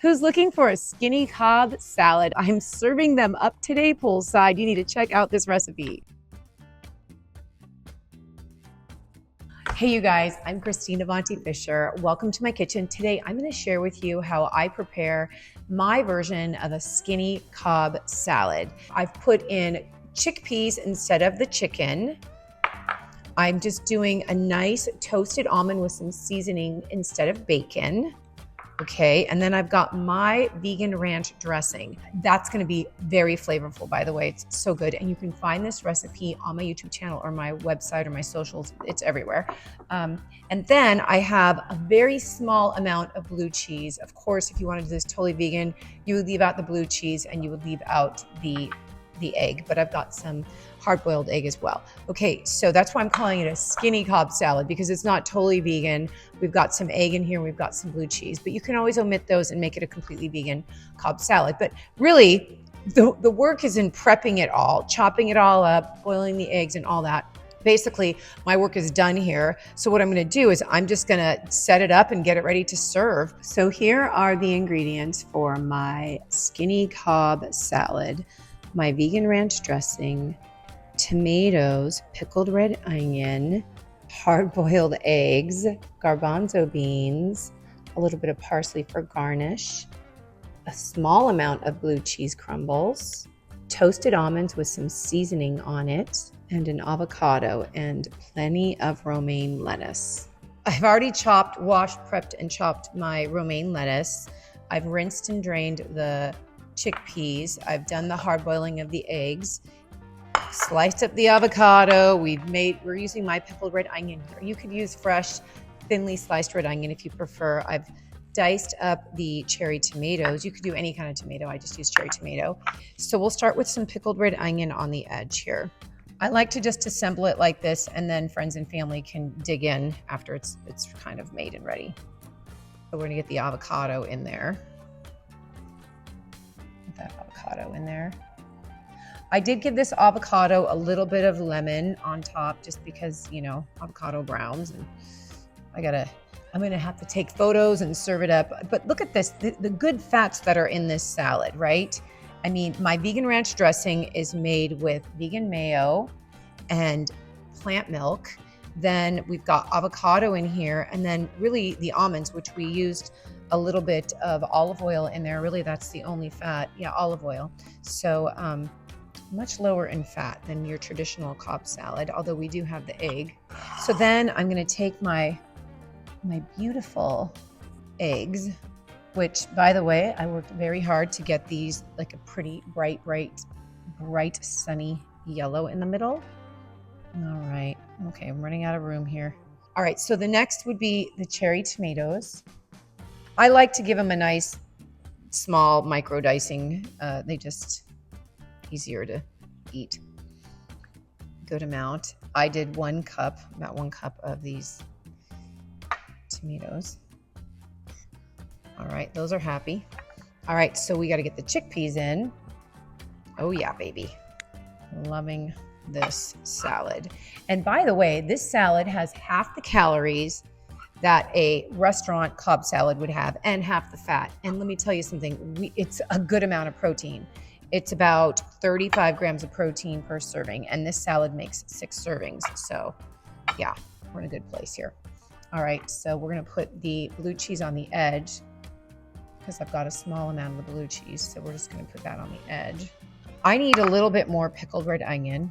Who's looking for a Skinny Cobb salad? I'm serving them up today poolside. You need to check out this recipe. Hey you guys, I'm Christine Avanti Fisher. Welcome to my kitchen. Today I'm going to share with you how I prepare my version of a Skinny Cobb salad. I've put in chickpeas instead of the chicken. I'm just doing a nice toasted almond with some seasoning instead of bacon. Okay, and then I've got my vegan ranch dressing. That's gonna be very flavorful, by the way. It's so good. And you can find this recipe on my YouTube channel or my website or my socials. It's everywhere. And then I have a very small amount of blue cheese. Of course, if you wanted to do this totally vegan, you would leave out the blue cheese and you would leave out the egg, but I've got some hard-boiled egg as well. Okay, so that's why I'm calling it a Skinny Cobb salad, because it's not totally vegan. We've got some egg in here, we've got some blue cheese, but you can always omit those and make it a completely vegan Cobb salad. But really, the work is in prepping it all, chopping it all up, boiling the eggs and all that. Basically, my work is done here. So what I'm gonna do is I'm just gonna set it up and get it ready to serve. So here are the ingredients for my Skinny Cobb salad. My vegan ranch dressing, tomatoes, pickled red onion, hard-boiled eggs, garbanzo beans, a little bit of parsley for garnish, a small amount of blue cheese crumbles, toasted almonds with some seasoning on it, and an avocado, and plenty of romaine lettuce. I've already chopped, washed, prepped, and chopped my romaine lettuce. I've rinsed and drained the chickpeas. I've done the hard boiling of the eggs, sliced up the avocado. We're using my pickled red onion here. You could use fresh, thinly sliced red onion if you prefer. I've diced up the cherry tomatoes. You could do any kind of tomato. I just use cherry tomato. So we'll start with some pickled red onion on the edge here. I like to just assemble it like this, and then friends and family can dig in after it's kind of made and ready. So we're gonna get the avocado in there. That avocado in there. I did give this avocado a little bit of lemon on top just because, you know, avocado browns, and I'm gonna have to take photos and serve it up. But look at this, the good fats that are in this salad, right? I mean, my vegan ranch dressing is made with vegan mayo and plant milk. Then we've got avocado in here, and then really the almonds, which we used a little bit of olive oil in there. Really, that's the only fat. Yeah, olive oil. So much lower in fat than your traditional Cobb salad, although we do have the egg. So then I'm gonna take my beautiful eggs, which, by the way, I worked very hard to get these like a pretty bright, sunny yellow in the middle. All right, okay, I'm running out of room here. All right, so the next would be the cherry tomatoes. I like to give them a nice small micro dicing. They just easier to eat. Good amount. I did about 1 cup of these tomatoes. All right, those are happy. All right, so we got to get the chickpeas in. Oh yeah, baby. Loving this salad. And by the way, this salad has half the calories that a restaurant Cobb salad would have and half the fat. And let me tell you something, it's a good amount of protein. It's about 35 grams of protein per serving, and this salad makes 6 servings. So yeah, we're in a good place here. All right, so we're gonna put the blue cheese on the edge because I've got a small amount of the blue cheese. So we're just gonna put that on the edge. I need a little bit more pickled red onion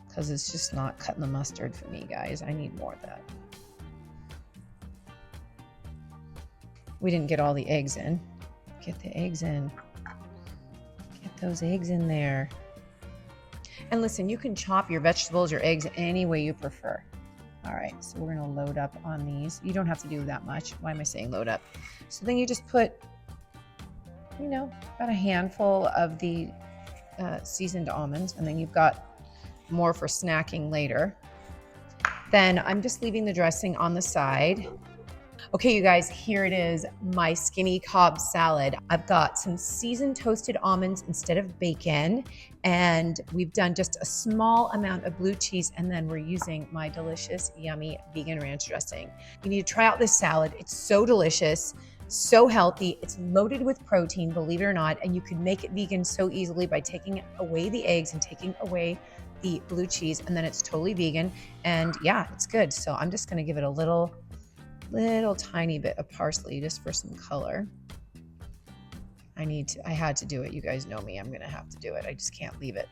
because it's just not cutting the mustard for me, guys. I need more of that. We didn't get all the eggs in. Get the eggs in. Get those eggs in there. And listen, you can chop your vegetables, your eggs, any way you prefer. All right, so we're gonna load up on these. You don't have to do that much. Why am I saying load up? So then you just put, you know, about a handful of the seasoned almonds, and then you've got more for snacking later. Then I'm just leaving the dressing on the side. Okay, you guys, here it is, my Skinny Cobb salad. I've got some seasoned toasted almonds instead of bacon, and we've done just a small amount of blue cheese, and then we're using my delicious, yummy vegan ranch dressing. You need to try out this salad. It's so delicious. So healthy. It's loaded with protein, believe it or not, and you can make it vegan so easily by taking away the eggs and taking away the blue cheese, and then it's totally vegan. And yeah, it's good. So I'm just gonna give it a little tiny bit of parsley just for some color. I had to do it. You guys know me. I'm gonna have to do it. I just can't leave it.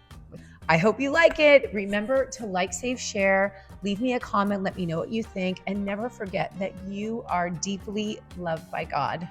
I hope you like it. Remember to like, save, share, leave me a comment, let me know what you think, and never forget that you are deeply loved by God.